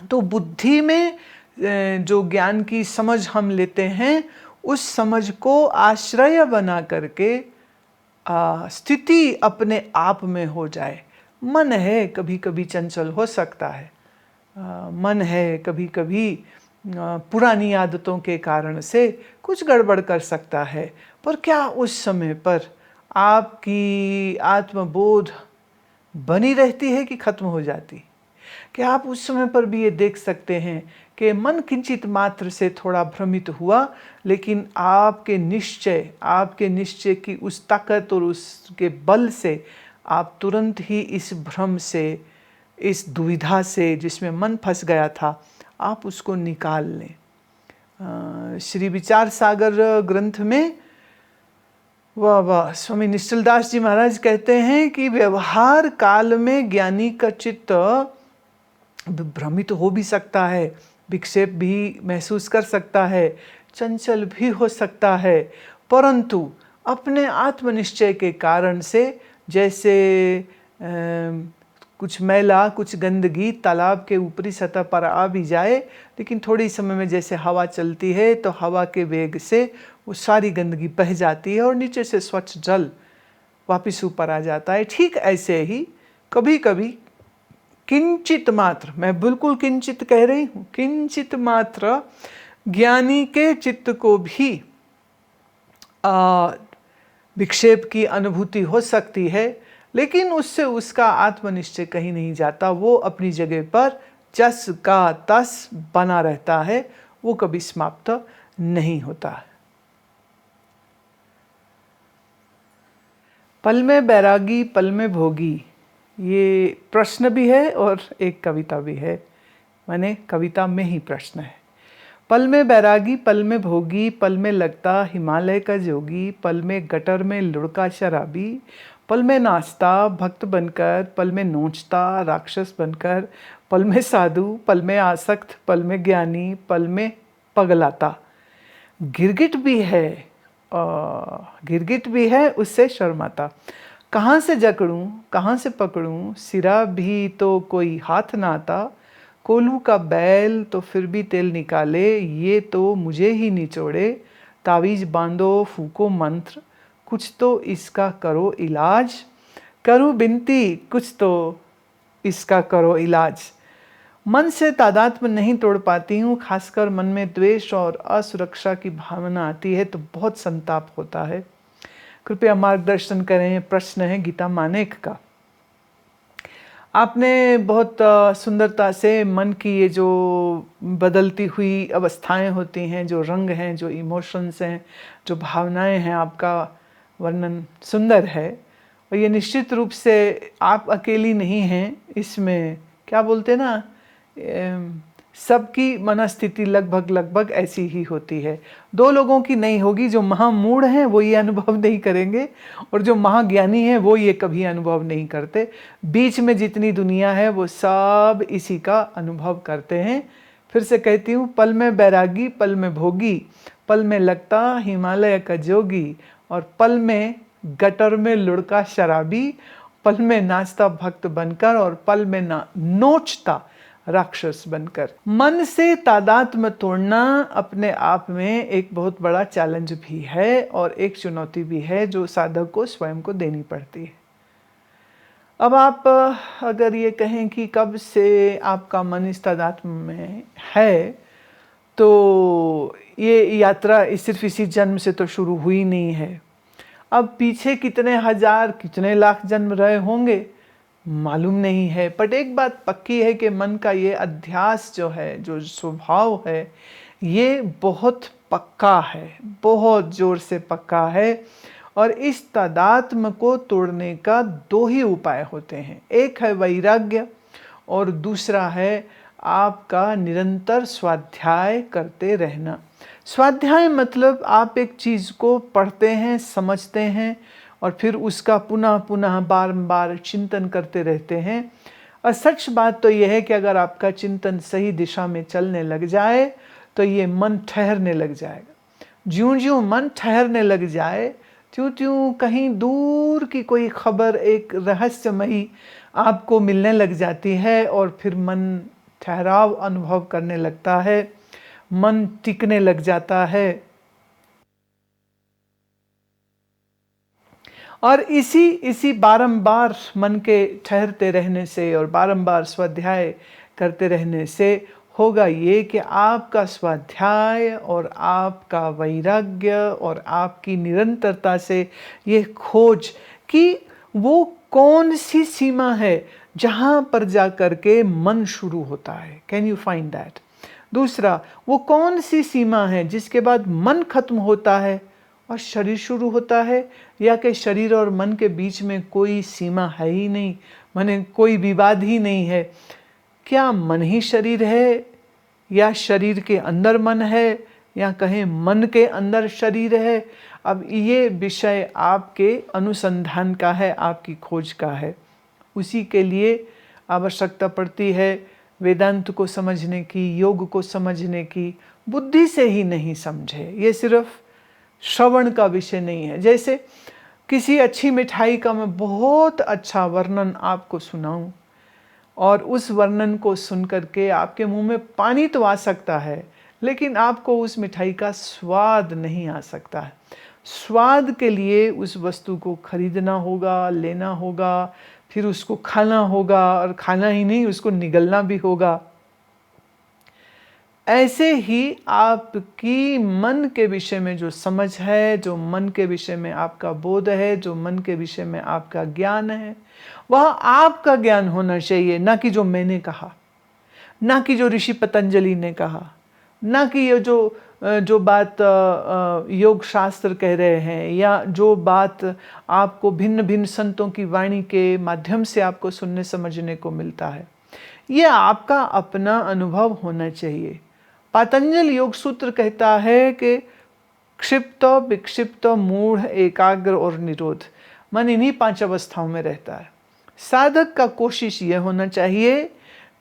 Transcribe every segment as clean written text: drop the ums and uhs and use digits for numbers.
तो बुद्धि में जो ज्ञान की समझ हम लेते हैं, उस समझ को आश्रय बना करके स्थिति अपने आप में हो जाए। मन है कभी कभी चंचल हो सकता है, मन है कभी कभी पुरानी आदतों के कारण से कुछ गड़बड़ कर सकता है, पर क्या उस समय पर आपकी आत्मबोध बनी रहती है कि खत्म हो जाती? क्या आप उस समय पर भी ये देख सकते हैं कि मन किंचित मात्र से थोड़ा भ्रमित हुआ, लेकिन आपके निश्चय की उस ताकत और उसके बल से आप तुरंत ही इस भ्रम से, इस दुविधा से जिसमें मन फंस गया था, आप उसको निकाल लें। श्री विचार सागर ग्रंथ में वाह स्वामी निश्चलदास जी महाराज कहते हैं कि व्यवहार काल में ज्ञानी का चित्त भ्रमित हो भी सकता है, विक्षेप भी महसूस कर सकता है, चंचल भी हो सकता है, परंतु अपने आत्मनिश्चय के कारण से जैसे कुछ मैला, कुछ गंदगी तालाब के ऊपरी सतह पर आ भी जाए, लेकिन थोड़ी समय में जैसे हवा चलती है तो हवा के वेग से वो सारी गंदगी बह जाती है और नीचे से स्वच्छ जल वापस ऊपर आ जाता है। ठीक ऐसे ही कभी कभी किंचित मात्र, मैं बिल्कुल किंचित कह रही हूँ, किंचित मात्र ज्ञानी के चित्त को भी विक्षेप की अनुभूति हो सकती है, लेकिन उससे उसका आत्मनिश्चय कहीं नहीं जाता। वो अपनी जगह पर जस का तस बना रहता है, वो कभी समाप्त नहीं होता है। पल में बैरागी पल में भोगी, ये प्रश्न भी है और एक कविता भी है, माने कविता में ही प्रश्न है। पल में बैरागी पल में भोगी, पल में लगता हिमालय का जोगी, पल में गटर में लुढ़का शराबी, पल में नाचता भक्त बनकर, पल में नोचता राक्षस बनकर, पल में साधु पल में आसक्त, पल में ज्ञानी पल में पगलाता। गिरगिट भी है उससे शर्माता। कहाँ से जकड़ूं कहाँ से पकड़ूं, सिरा भी तो कोई हाथ ना आता, कोल्हू का बैल तो फिर भी तेल निकाले, ये तो मुझे ही निचोड़े, तावीज बांधो फूको मंत्र, कुछ तो इसका करो इलाज, करूं बिनती कुछ तो इसका करो इलाज। मन से तादात्म्य नहीं तोड़ पाती हूँ, खासकर मन में द्वेष और असुरक्षा की भावना आती है तो बहुत संताप होता है, कृपया मार्गदर्शन करें। प्रश्न है गीता मानेक का। आपने बहुत सुंदरता से मन की ये जो बदलती हुई अवस्थाएं होती हैं, जो रंग हैं, जो इमोशंस हैं, जो भावनाएं हैं, आपका वर्णन सुंदर है। और ये निश्चित रूप से आप अकेली नहीं हैं इसमें। क्या बोलते ना, सबकी मनस्थिति लगभग ऐसी ही होती है। दो लोगों की नहीं होगी, जो महामूढ़ हैं वो ये अनुभव नहीं करेंगे और जो महाज्ञानी हैं वो ये कभी अनुभव नहीं करते। बीच में जितनी दुनिया है वो सब इसी का अनुभव करते हैं। फिर से कहती हूँ, पल में बैरागी पल में भोगी, पल में लगता हिमालय का जोगी, और पल में गटर में लुढ़का शराबी, पल में नाचता भक्त बनकर, और पल में नोचता राक्षस बनकर। मन से तादात्म्य तोड़ना अपने आप में एक बहुत बड़ा चैलेंज भी है और एक चुनौती भी है जो साधक को स्वयं को देनी पड़ती है। अब आप अगर ये कहें कि कब से आपका मन इस तादात्म्य में है, तो ये यात्रा सिर्फ इसी जन्म से तो शुरू हुई नहीं है। अब पीछे कितने हजार कितने लाख जन्म रहे होंगे मालूम नहीं है, बट एक बात पक्की है कि मन का ये अध्यास जो है, जो स्वभाव है, ये बहुत पक्का है, बहुत जोर से पक्का है। और इस तादात्म्य को तोड़ने का दो ही उपाय होते हैं, एक है वैराग्य और दूसरा है आपका निरंतर स्वाध्याय करते रहना। स्वाध्याय मतलब आप एक चीज़ को पढ़ते हैं, समझते हैं और फिर उसका पुनः पुनः बार चिंतन करते रहते हैं। और सच बात तो यह है कि अगर आपका चिंतन सही दिशा में चलने लग जाए तो ये मन ठहरने लग जाएगा। ज्यों ज्यों मन ठहरने लग जाए, त्यों त्यों कहीं दूर की कोई खबर, एक रहस्यमयी आपको मिलने लग जाती है और फिर मन ठहराव अनुभव करने लगता है, मन टिकने लग जाता है। और इसी बारंबार मन के ठहरते रहने से और बारंबार स्वाध्याय करते रहने से होगा ये कि आपका स्वाध्याय और आपका वैराग्य और आपकी निरंतरता से ये खोज कि वो कौन सी सीमा है जहाँ पर जा कर के मन शुरू होता है, कैन यू फाइंड दैट। दूसरा, वो कौन सी सीमा है जिसके बाद मन खत्म होता है और शरीर शुरू होता है, या कि शरीर और मन के बीच में कोई सीमा है ही नहीं, माने कोई विवाद ही नहीं है। क्या मन ही शरीर है, या शरीर के अंदर मन है, या कहें मन के अंदर शरीर है। अब ये विषय आपके अनुसंधान का है, आपकी खोज का है। उसी के लिए आवश्यकता पड़ती है वेदांत को समझने की, योग को समझने की। बुद्धि से ही नहीं समझे, ये सिर्फ श्रवण का विषय नहीं है। जैसे किसी अच्छी मिठाई का मैं बहुत अच्छा वर्णन आपको सुनाऊं और उस वर्णन को सुनकर के आपके मुंह में पानी तो आ सकता है, लेकिन आपको उस मिठाई का स्वाद नहीं आ सकता है। स्वाद के लिए उस वस्तु को खरीदना होगा, लेना होगा, फिर उसको खाना होगा, और खाना ही नहीं, उसको निगलना भी होगा। ऐसे ही आपकी मन के विषय में जो समझ है, जो मन के विषय में आपका बोध है, जो मन के विषय में आपका ज्ञान है, वह आपका ज्ञान होना चाहिए, ना कि जो मैंने कहा, ना कि जो ऋषि पतंजलि ने कहा, ना कि ये जो बात योग शास्त्र कह रहे हैं, या जो बात आपको भिन्न भिन्न संतों की वाणी के माध्यम से आपको सुनने समझने को मिलता है। ये आपका अपना अनुभव होना चाहिए। पतंजलि योग सूत्र कहता है कि क्षिप्त, विक्षिप्त, मूढ़, एकाग्र और निरोध, मन इन्हीं 5 अवस्थाओं में रहता है। साधक का कोशिश यह होना चाहिए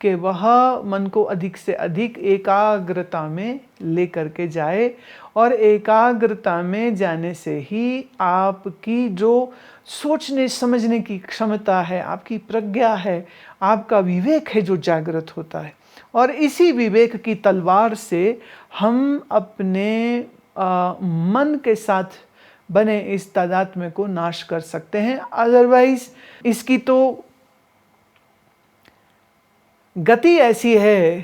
कि वह मन को अधिक से अधिक एकाग्रता में लेकर के जाए, और एकाग्रता में जाने से ही आपकी जो सोचने समझने की क्षमता है, आपकी प्रज्ञा है, आपका विवेक है, जो जागृत होता है। और इसी विवेक की तलवार से हम अपने मन के साथ बने इस तादात्म्य को नाश कर सकते हैं। अदरवाइज इसकी तो गति ऐसी है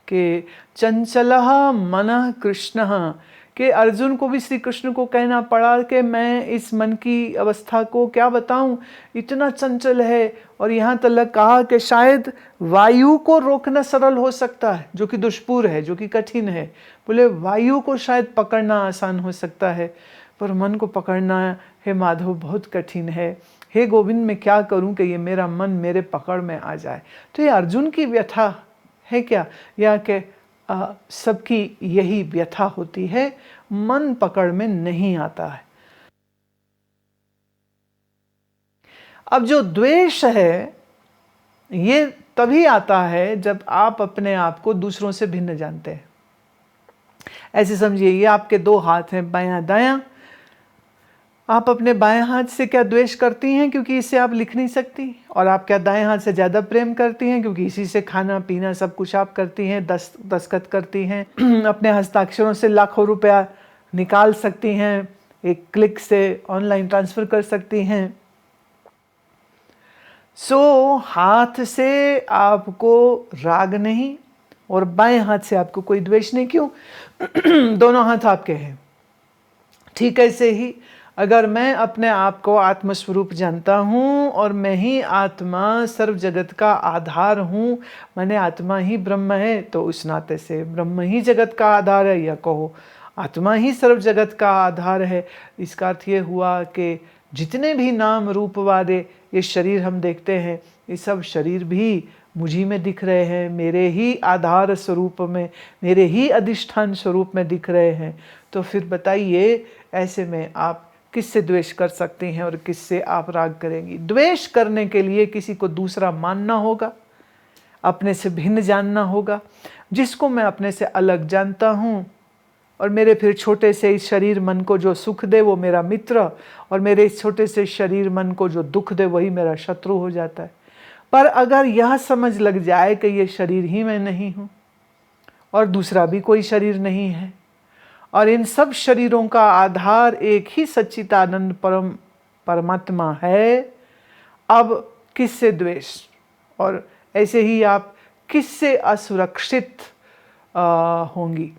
कि चंचलः मनः कृष्णः, कि अर्जुन को भी श्री कृष्ण को कहना पड़ा कि मैं इस मन की अवस्था को क्या बताऊं, इतना चंचल है। और यहाँ तक कहा कि शायद वायु को रोकना सरल हो सकता है, जो कि दुष्पूर है, जो कि कठिन है। बोले वायु को शायद पकड़ना आसान हो सकता है, पर मन को पकड़ना हे माधव बहुत कठिन है। हे गोविंद, मैं क्या करूं कि ये मेरा मन मेरे पकड़ में आ जाए। तो ये अर्जुन की व्यथा है क्या, या कि सबकी यही व्यथा होती है, मन पकड़ में नहीं आता है। अब जो द्वेष है ये तभी आता है जब आप अपने आप को दूसरों से भिन्न जानते हैं। ऐसे समझिए, ये आपके 2 हाथ हैं, बायां दायां। आप अपने बाएं हाथ से क्या द्वेष करती हैं, क्योंकि इससे आप लिख नहीं सकती, और आप क्या दाएं हाथ से ज़्यादा प्रेम करती हैं, क्योंकि इसी से खाना पीना सब कुछ आप करती हैं, दस्तखत करती हैं, अपने हस्ताक्षरों से लाखों रुपया निकाल सकती हैं, एक क्लिक से ऑनलाइन ट्रांसफ़र कर सकती हैं। सो हाथ से आपको राग नहीं, और बाएं हाथ से आपको कोई द्वेष नहीं। क्यों? दोनों हाथ आपके हैं। ठीक ऐसे ही अगर मैं अपने आप को आत्मस्वरूप जानता हूँ और मैं ही आत्मा सर्व जगत का आधार हूँ, मैंने आत्मा ही ब्रह्म है, तो उस नाते से ब्रह्म ही जगत का आधार है, या कहो आत्मा ही सर्व जगत का आधार है। इसका अर्थ ये हुआ कि जितने भी नाम रूप वाले ये शरीर हम देखते हैं, ये सब शरीर भी मुझी में दिख रहे हैं, मेरे ही आधार स्वरूप में, मेरे ही अधिष्ठान स्वरूप में दिख रहे हैं। तो फिर बताइए, ऐसे में आप किससे द्वेष कर सकते हैं और किससे आप राग करेंगी? द्वेष करने के लिए किसी को दूसरा मानना होगा, अपने से भिन्न जानना होगा। जिसको मैं अपने से अलग जानता हूँ और मेरे फिर छोटे से इस शरीर मन को जो सुख दे वो मेरा मित्र, और मेरे इस छोटे से शरीर मन को जो दुख दे वही मेरा शत्रु हो जाता है। पर अगर यह समझ लग जाए कि ये शरीर ही मैं नहीं हूँ और दूसरा भी कोई शरीर नहीं है और इन सब शरीरों का आधार एक ही सच्चिदानंद परमात्मा है, अब किससे द्वेष और ऐसे ही आप किससे असुरक्षित होंगी।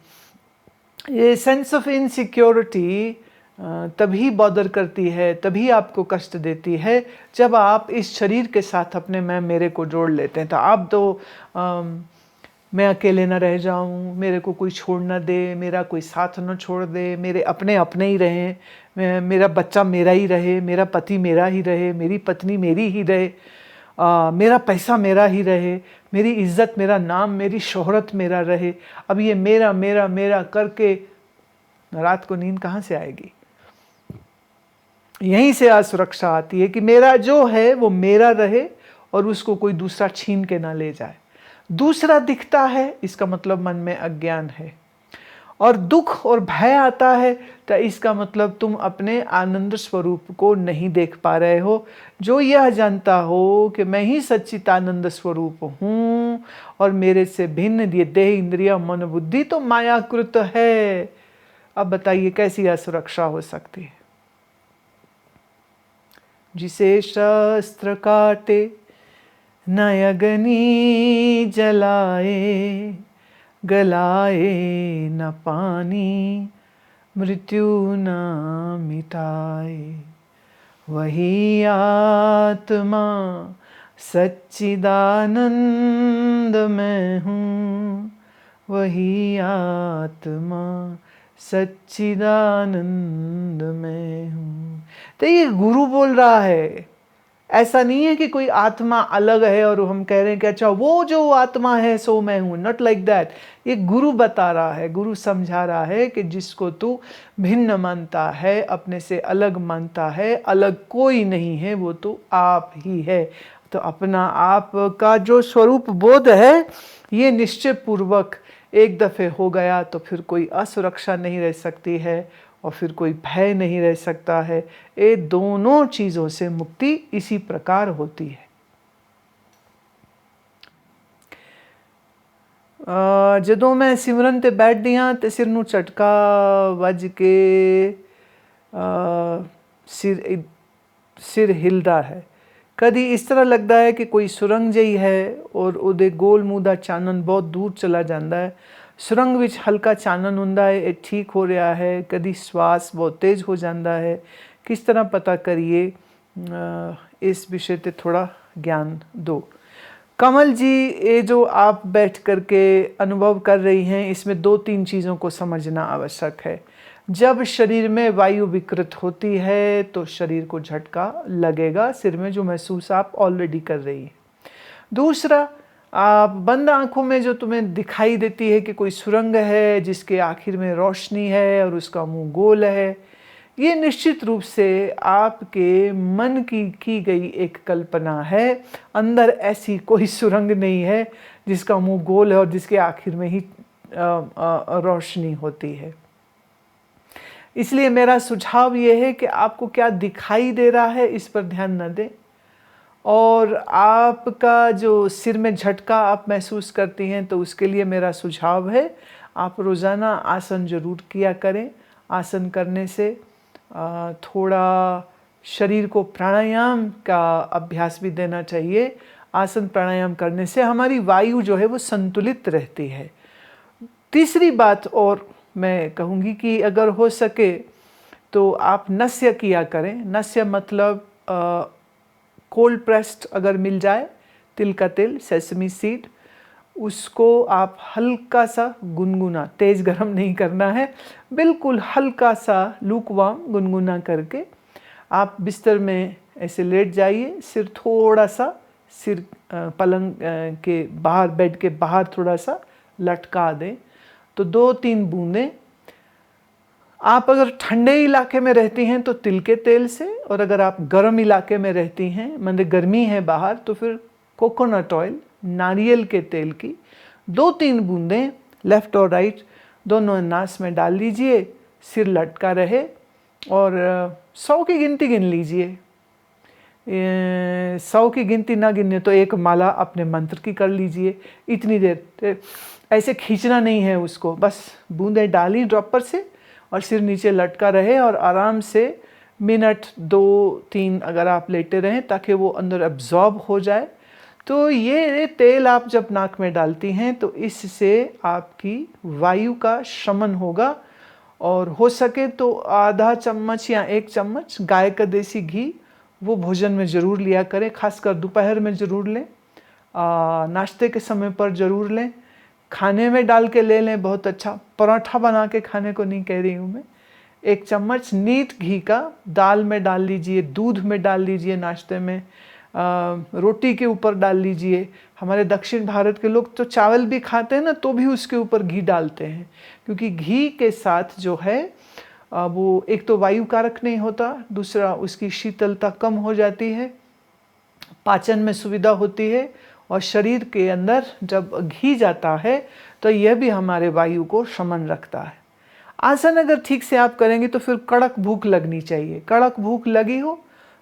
ये सेंस ऑफ इनसिक्योरिटी तभी बॉदर करती है, तभी आपको कष्ट देती है जब आप इस शरीर के साथ अपने मैं मेरे को जोड़ लेते हैं। तो आप तो मैं अकेले ना रह जाऊं, मेरे को कोई छोड़ ना दे, मेरा कोई साथ ना छोड़ दे, मेरे अपने अपने ही रहें, मेरा बच्चा मेरा ही रहे, मेरा पति मेरा ही रहे, मेरी पत्नी मेरी ही रहे, मेरा पैसा मेरा ही रहे, मेरी इज्जत मेरा नाम मेरी शोहरत मेरा रहे। अब ये मेरा मेरा मेरा करके रात को नींद कहाँ से आएगी? यहीं से असुरक्षा आती है कि मेरा जो है वो मेरा रहे और उसको कोई दूसरा छीन के ना ले जाए। दूसरा दिखता है इसका मतलब मन में अज्ञान है, और दुख और भय आता है तो इसका मतलब तुम अपने आनंद स्वरूप को नहीं देख पा रहे हो। जो यह जानता हो कि मैं ही सच्चिदानंद स्वरूप हूँ और मेरे से भिन्न ये देह इंद्रिय मन बुद्धि तो मायाकृत है। अब बताइए कैसी असुरक्षा हो सकती है? जिसे शस्त्र काटे न अग्नि जलाए, गलाए न पानी मृत्यु न मिटाए, वही आत्मा सच्चिदानंद मैं हूँ, वही आत्मा सच्चिदानंद मैं हूँ। तो ये गुरु बोल रहा है, ऐसा नहीं है कि कोई आत्मा अलग है और हम कह रहे हैं कि अच्छा वो जो आत्मा है सो मैं हूं। Not like that. ये गुरु बता रहा है, गुरु समझा रहा है कि जिसको तू भिन्न मानता है, अपने से अलग मानता है, अलग कोई नहीं है, वो तो आप ही है। तो अपना आप का जो स्वरूप बोध है ये निश्चय पूर्वक एक दफे हो गया तो फिर कोई असुरक्षा नहीं रह सकती है और फिर कोई भय नहीं रह सकता है। ये दोनों चीज़ों से मुक्ति इसी प्रकार होती है। ਜਦੋਂ मैं सिमरन ते बैठदी हाँ ते सिर नूं झटका वज के सिर हिलदा है। कभी इस तरह लगता है कि कोई सुरंग जही है और उहदे गोल मूँह दा चानन बहुत दूर चला जाता है। सुरंग विच हल्का चानन हुंदा है, ये ठीक हो रहा है। कभी श्वास बहुत तेज हो जाता है। किस तरह पता करिए? इस विषय पे थोड़ा ज्ञान दो। कमल जी, ये जो आप बैठ करके अनुभव कर रही हैं, इसमें 2-3 चीज़ों को समझना आवश्यक है। जब शरीर में वायु विकृत होती है तो शरीर को झटका लगेगा, सिर में जो महसूस आप ऑलरेडी कर रही हैं। दूसरा, आप बंद आंखों में जो तुम्हें दिखाई देती है कि कोई सुरंग है जिसके आखिर में रोशनी है और उसका मुंह गोल है, ये निश्चित रूप से आपके मन की गई एक कल्पना है। अंदर ऐसी कोई सुरंग नहीं है जिसका मुंह गोल है और जिसके आखिर में ही रोशनी होती है। इसलिए मेरा सुझाव ये है कि आपको क्या दिखाई दे रहा है इस पर ध्यान न दें, और आपका जो सिर में झटका आप महसूस करती हैं तो उसके लिए मेरा सुझाव है आप रोज़ाना आसन जरूर किया करें। आसन करने से थोड़ा शरीर को प्राणायाम का अभ्यास भी देना चाहिए। आसन प्राणायाम करने से हमारी वायु जो है वो संतुलित रहती है। तीसरी बात और मैं कहूँगी कि अगर हो सके तो आप नस्य किया करें। नस्य मतलब कोल्ड प्रेस्ड अगर मिल जाए तिल का तेल, सेसमी सीड, उसको आप हल्का सा गुनगुना, तेज़ गरम नहीं करना है, बिल्कुल हल्का सा लूकवार्म गुनगुना करके आप बिस्तर में ऐसे लेट जाइए। सिर थोड़ा सा सिर पलंग के बाहर, बेड के बाहर थोड़ा सा लटका दें तो 2-3 बूंदें। आप अगर ठंडे इलाके में रहती हैं तो तिल के तेल से, और अगर आप गर्म इलाके में रहती हैं, मतलब गर्मी है बाहर, तो फिर कोकोनट ऑयल, नारियल के तेल की 2-3 बूंदें लेफ़्ट और राइट दोनों नास में डाल लीजिए। सिर लटका रहे और 100 की गिनती गिन लीजिए। 100 की गिनती ना गिने तो एक माला अपने मंत्र की कर लीजिए। इतनी देर ऐसे खींचना नहीं है उसको, बस बूंदें डाली ड्रॉपर से और सिर नीचे लटका रहे और आराम से मिनट 2-3 अगर आप लेटे रहें ताकि वो अंदर एब्जॉर्ब हो जाए। तो ये तेल आप जब नाक में डालती हैं तो इससे आपकी वायु का शमन होगा। और हो सके तो आधा चम्मच या 1 चम्मच गाय का देसी घी वो भोजन में ज़रूर लिया करें, खासकर दोपहर में ज़रूर लें, नाश्ते के समय पर ज़रूर लें, खाने में डाल के ले लें, बहुत अच्छा। पराठा बना के खाने को नहीं कह रही हूँ मैं। 1 चम्मच नीट घी का दाल में डाल लीजिए, दूध में डाल लीजिए, नाश्ते में रोटी के ऊपर डाल लीजिए। हमारे दक्षिण भारत के लोग तो चावल भी खाते हैं ना, तो भी उसके ऊपर घी डालते हैं, क्योंकि घी के साथ जो है वो एक तो वायु कारक नहीं होता, दूसरा उसकी शीतलता कम हो जाती है, पाचन में सुविधा होती है, और शरीर के अंदर जब घी जाता है तो यह भी हमारे वायु को शमन रखता है। आसन अगर ठीक से आप करेंगे तो फिर कड़क भूख लगनी चाहिए। कड़क भूख लगी हो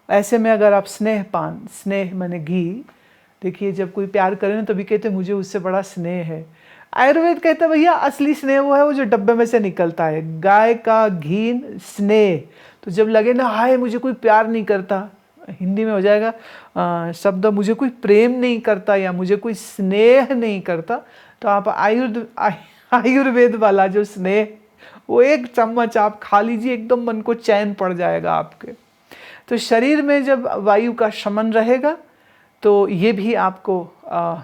ऐसे में अगर आप स्नेहपान, स्नेह माने घी, देखिए जब कोई प्यार करे ना तभी कहते मुझे उससे बड़ा स्नेह है। आयुर्वेद कहता है भैया असली स्नेह वो है वो जो डब्बे में से निकलता है, गाय का घी स्नेह। तो जब लगे ना हाय मुझे कोई प्यार नहीं करता, हिंदी में हो जाएगा शब्द मुझे कोई प्रेम नहीं करता या मुझे कोई स्नेह नहीं करता, तो आप आयुर्वेद वाला जो स्नेह वो 1 चम्मच आप खा लीजिए, एकदम मन को चैन पड़ जाएगा आपके। तो शरीर में जब वायु का शमन रहेगा तो ये भी आपको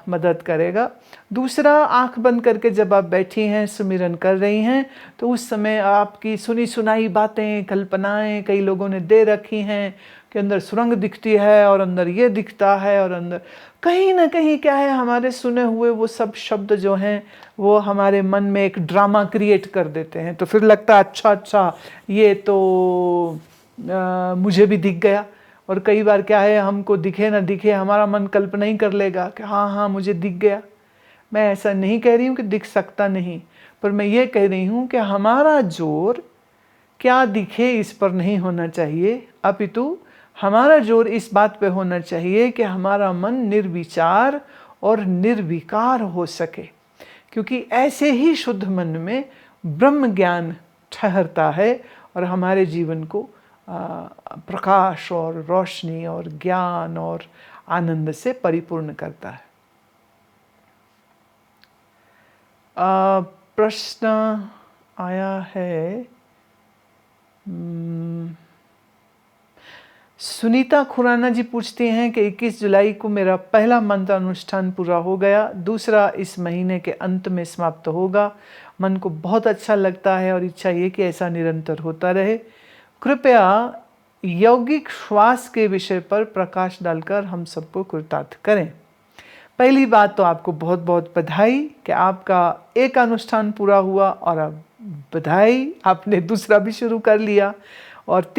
मदद करेगा। दूसरा, आंख बंद करके जब आप बैठी हैं, सुमिरन कर रही हैं, तो उस समय आपकी सुनी सुनाई बातें, कल्पनाएं कई लोगों ने दे रखी हैं कि अंदर सुरंग दिखती है और अंदर ये दिखता है, और अंदर कहीं ना कहीं क्या है, हमारे सुने हुए वो सब शब्द जो हैं वो हमारे मन में एक ड्रामा क्रिएट कर देते हैं। तो फिर लगता है अच्छा ये तो मुझे भी दिख गया। और कई बार क्या है, हमको दिखे ना दिखे हमारा मन कल्पना ही कर लेगा कि हाँ मुझे दिख गया। मैं ऐसा नहीं कह रही हूँ कि दिख सकता नहीं, पर मैं ये कह रही हूँ कि हमारा जोर क्या दिखे इस पर नहीं होना चाहिए, अपितु हमारा जोर इस बात पे होना चाहिए कि हमारा मन निर्विचार और निर्विकार हो सके, क्योंकि ऐसे ही शुद्ध मन में ब्रह्म ज्ञान ठहरता है और हमारे जीवन को प्रकाश और रोशनी और ज्ञान और आनंद से परिपूर्ण करता है। प्रश्न आया है, सुनीता खुराना जी पूछती हैं कि 21 जुलाई को मेरा पहला मंत्र अनुष्ठान पूरा हो गया, दूसरा इस महीने के अंत में समाप्त होगा। मन को बहुत अच्छा लगता है और इच्छा ये कि ऐसा निरंतर होता रहे। कृपया यौगिक श्वास के विषय पर प्रकाश डालकर हम सबको कृतार्थ करें। पहली बात तो आपको बहुत बहुत बधाई कि आपका एक अनुष्ठान पूरा हुआ, और अब बधाई आपने दूसरा भी शुरू कर लिया। और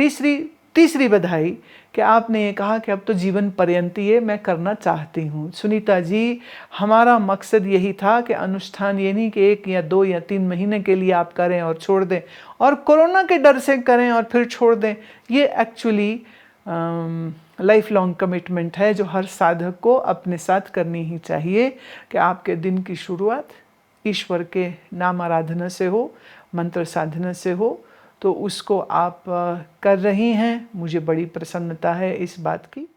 तीसरी बधाई कि आपने ये कहा कि अब तो जीवन पर्यंत ये मैं करना चाहती हूँ। सुनीता जी, हमारा मकसद यही था कि अनुष्ठान ये नहीं कि 1 या 2 या 3 महीने के लिए आप करें और छोड़ दें, और कोरोना के डर से करें और फिर छोड़ दें। ये एक्चुअली लाइफ लॉन्ग कमिटमेंट है जो हर साधक को अपने साथ करनी ही चाहिए कि आपके दिन की शुरुआत ईश्वर के नाम आराधना से हो, मंत्र साधना से हो। तो उसको आप कर रही हैं, मुझे बड़ी प्रसन्नता है इस बात की।